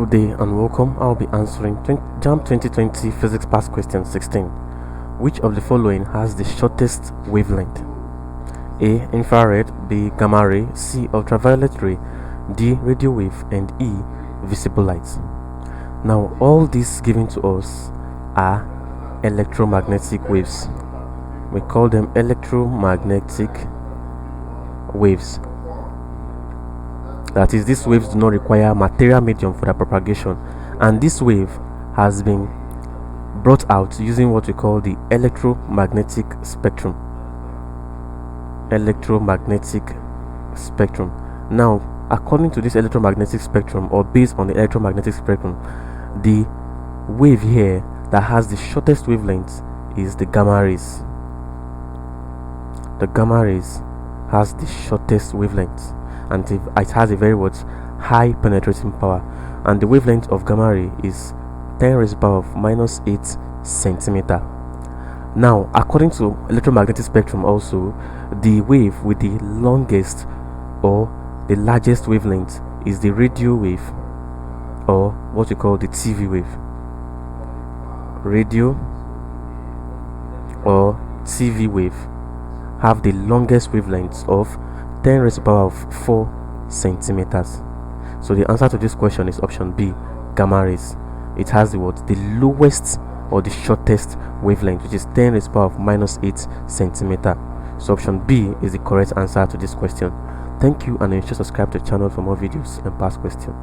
Good day and welcome. I'll be answering JAMB 2020 Physics Past Question 16. Which of the following has the shortest wavelength? A. Infrared, B. Gamma ray, C. Ultraviolet ray, D. Radio wave, and E. Visible light. Now all these given to us are electromagnetic waves. We call them electromagnetic waves. That is, these waves do not require material medium for their propagation, and this wave has been brought out using what we call the electromagnetic spectrum. Now, according to this electromagnetic spectrum, or based on the electromagnetic spectrum, the wave here that has the shortest wavelength is the gamma rays. The gamma rays has the shortest wavelength, and it has a very high penetrating power, and the wavelength of gamma ray is 10 raised to the power of -8 centimeter. Now, according to electromagnetic spectrum, also the wave with the longest or the largest wavelength is the radio wave, or what we call the TV wave. Radio or TV wave have the longest wavelengths of 10 raised to the power of 4 centimeters. So the answer to this question is option B, gamma rays. It has the lowest or the shortest wavelength, which is 10 raised to the power of -8 centimeter. So option B is the correct answer to this question. Thank you, and you should subscribe to the channel for more videos and past questions.